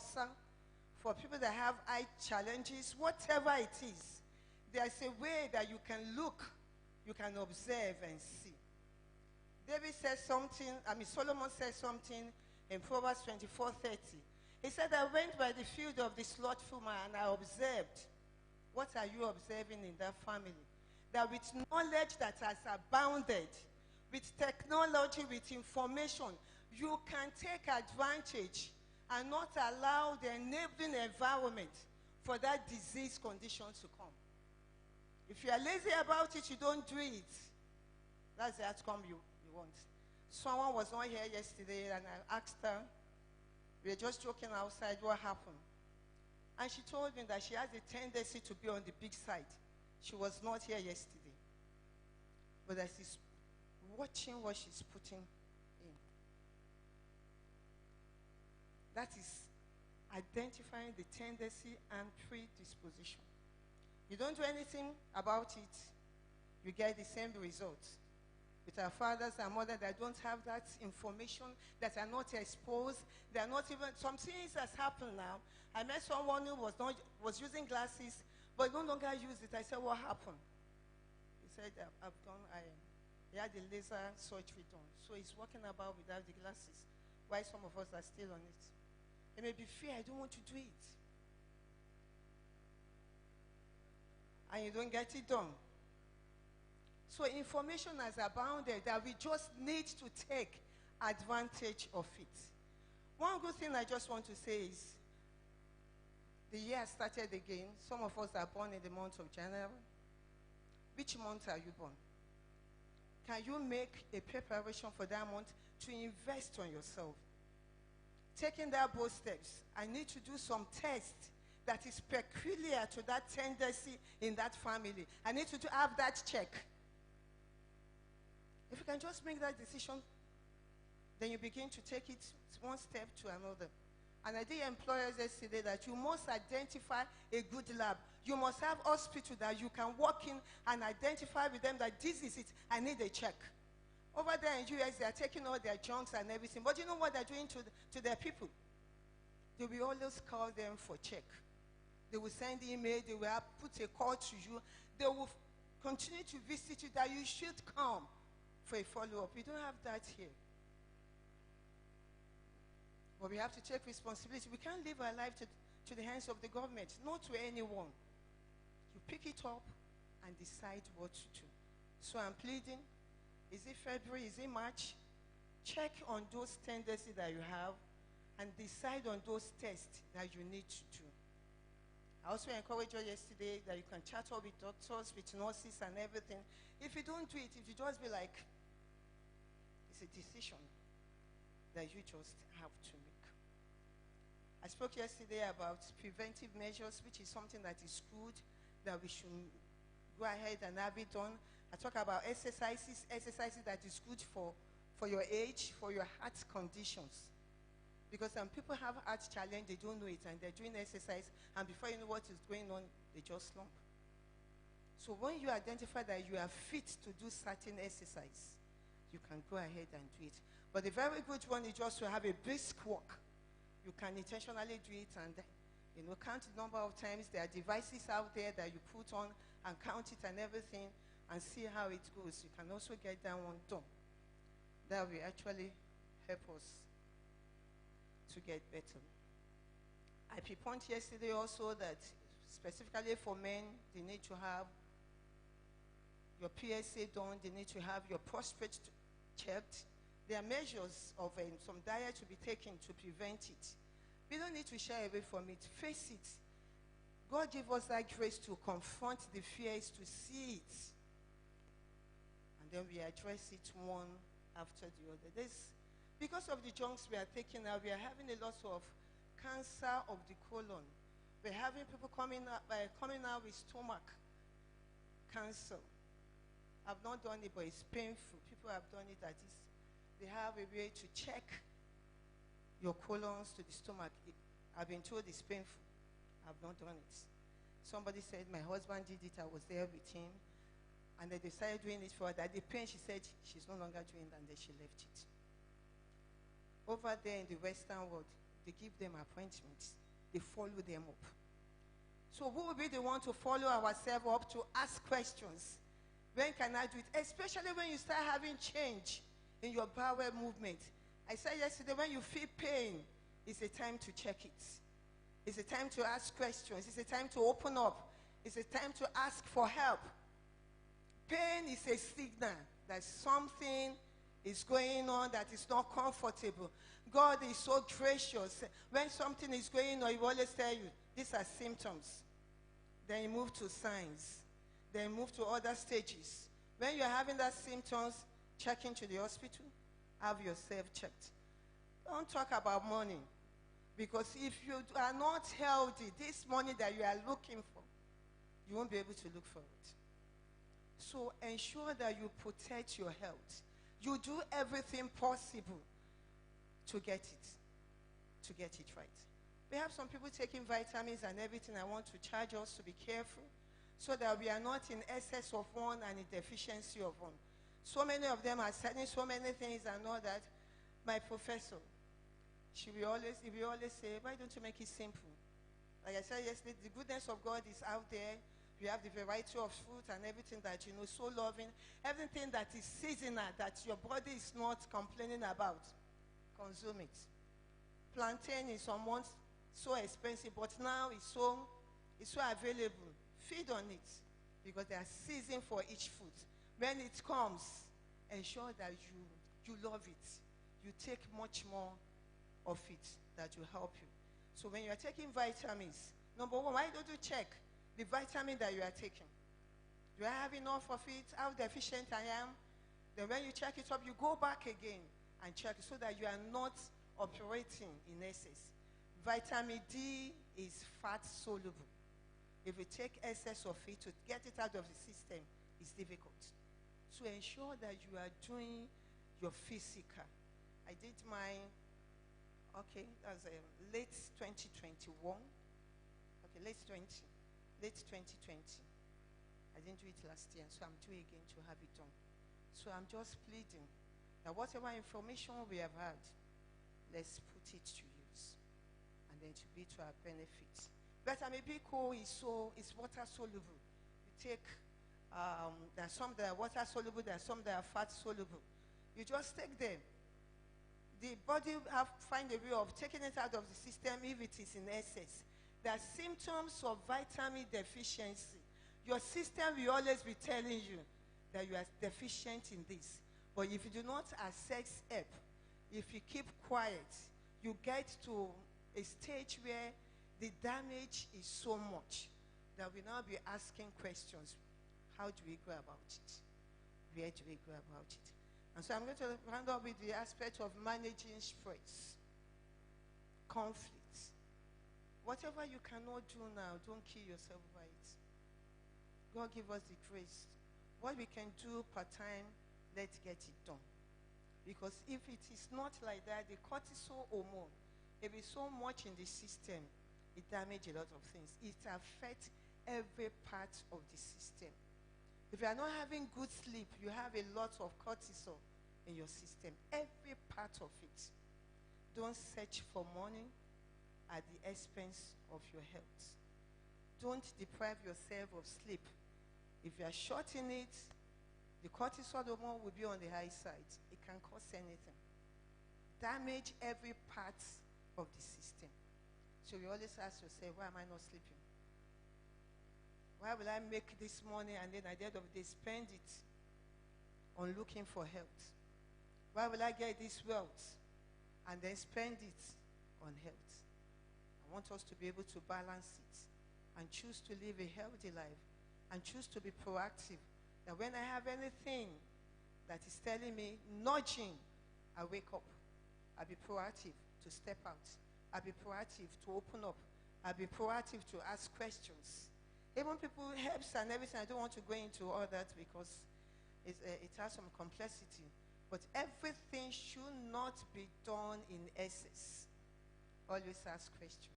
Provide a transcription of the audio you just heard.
ulcer, for people that have eye challenges, whatever it is, there's a way that you can look, you can observe and see. David says something, Solomon says something in Proverbs 24:30. He said, I went by the field of the slothful man and I observed. What are you observing in that family? That with knowledge that has abounded, with technology, with information, you can take advantage and not allow the enabling environment for that disease condition to come. If you are lazy about it, you don't do it. That's the outcome you want. Someone was not here yesterday and I asked her, we were just joking outside, what happened? And she told me that she has a tendency to be on the big side. She was not here yesterday. But as she's watching what she's putting in, that is identifying the tendency and predisposition. You don't do anything about it, you get the same result. With our fathers and mothers that don't have that information, that are not exposed, they are not even, some things has happened now. I met someone who was using glasses, but no longer used it. I said, what happened? He said, he had the laser surgery done. So he's walking about without the glasses. Why some of us are still on it? It may be fear, I don't want to do it. And you don't get it done. So information has abounded that we just need to take advantage of it. One good thing I just want to say is, the year started again. Some of us are born in the month of January. Which month are you born? Can you make a preparation for that month to invest on yourself? Taking that bold steps, I need to do some tests that is peculiar to that tendency in that family. I need to have that check. If you can just make that decision, then you begin to take it one step to another. And I did employers yesterday that you must identify a good lab. You must have hospital that you can walk in and identify with them that this is it, I need a check. Over there in US, they are taking all their junks and everything. But you know what they're doing to their people? They will always call them for check. They will send email, they will put a call to you. They will continue to visit you that you should come for a follow-up. We don't have that here. But we have to take responsibility. We can't leave our life to the hands of the government, not to anyone. You pick it up and decide what to do. So I'm pleading, is it February, is it March? Check on those tendencies that you have and decide on those tests that you need to do. I also encouraged you yesterday that you can chat up with doctors, with nurses and everything. If you don't do it, if you just be like, it's a decision that you just have to make. I spoke yesterday about preventive measures, which is something that is good, that we should go ahead and have it done. I talk about exercises that is good for your age, for your heart conditions. Because some people have heart challenge, they don't know it, and they're doing exercise, and before you know what is going on, they just slump. So when you identify that you are fit to do certain exercise, you can go ahead and do it. But the very good one is just to have a brisk walk. You can intentionally do it and count the number of times. There are devices out there that you put on and count it and everything and see how it goes. You can also get that one done. That will actually help us to get better. I pinpointed yesterday also that specifically for men, they need to have your PSA done, they need to have your prostate checked. There are measures of some diet to be taken to prevent it. We don't need to shy away from it. Face it. God give us that grace to confront the fears, to see it. And then we address it one after the other. Because of the junks we are taking now, we are having a lot of cancer of the colon. We're having people coming out with stomach cancer. I've not done it, but it's painful. People have done it that is, they have a way to check your colons to the stomach. I've been told it's painful. I've not done it. Somebody said, my husband did it, I was there with him. And they decided doing it for her. That the pain, she said, she's no longer doing that, and then she left it. Over there in the Western world, they give them appointments. They follow them up. So who will be the one to follow ourselves up to ask questions? When can I do it? Especially when you start having change in your bowel movement. I said yesterday, when you feel pain, it's a time to check it. It's a time to ask questions. It's a time to open up. It's a time to ask for help. Pain is a signal that something is going on that is not comfortable. God is so gracious. When something is going on, He will always tell you, these are symptoms. Then you move to signs. Then move to other stages. When you're having that symptoms, check into the hospital. Have yourself checked. Don't talk about money. Because if you are not healthy, this money that you are looking for, you won't be able to look for it. So ensure that you protect your health. You do everything possible to get it right. We have some people taking vitamins and everything. I want to charge us to be careful so that we are not in excess of one and in deficiency of one. So many of them are studying so many things and all that. My professor, he will always say, why don't you make it simple? Like I said yesterday, the goodness of God is out there. You have the variety of fruit and everything that you know, so loving. Everything that is seasonal, that your body is not complaining about, consume it. Plantain is once so expensive, but now it's so available. Feed on it, because there are seasons for each food. When it comes, ensure that you love it. You take much more of it that will help you. So when you are taking vitamins, number one, why don't you check the vitamin that you are taking? Do I have enough of it? How deficient I am? Then when you check it up, you go back again and check it so that you are not operating in excess. Vitamin D is fat soluble. If you take excess of it, to get it out of the system is difficult. So ensure that you are doing your physical. I did mine, that's late 2021. Okay, late 2020. I didn't do it last year, so I'm doing again to have it done. So I'm just pleading that whatever information we have had, let's put it to use, and then to be to our benefit. Vitamin B is water soluble. You take, there are some that are water soluble, there are some that are fat soluble. You just take them. The body find a way of taking it out of the system if it is in excess. There are symptoms of vitamin deficiency. Your system will always be telling you that you are deficient in this. But if you do not access help, if you keep quiet, you get to a stage where the damage is so much that we now be asking questions. How do we go about it? Where do we go about it? And so I'm going to round up with the aspect of managing stress, conflicts. Whatever you cannot do now, don't kill yourself by it. God give us the grace. What we can do part-time, let's get it done. Because if it is not like that, the cortisol hormone, it is so much in the system, it damages a lot of things. It affects every part of the system. If you are not having good sleep, you have a lot of cortisol in your system. Every part of it. Don't search for money at the expense of your health. Don't deprive yourself of sleep. If you are short in it, the cortisol hormone will be on the high side. It can cause anything. Damage every part of the system. So you always ask yourself, why am I not sleeping? Why will I make this money and then at the end of the day spend it on looking for health? Why will I get this wealth and then spend it on health? I want us to be able to balance it and choose to live a healthy life and choose to be proactive. That when I have anything that is telling me, nudging, I wake up. I'll be proactive to step out. I'll be proactive to open up. I'll be proactive to ask questions. Even people helps and everything, I don't want to go into all that because it has some complexity. But everything should not be done in excess. Always ask questions.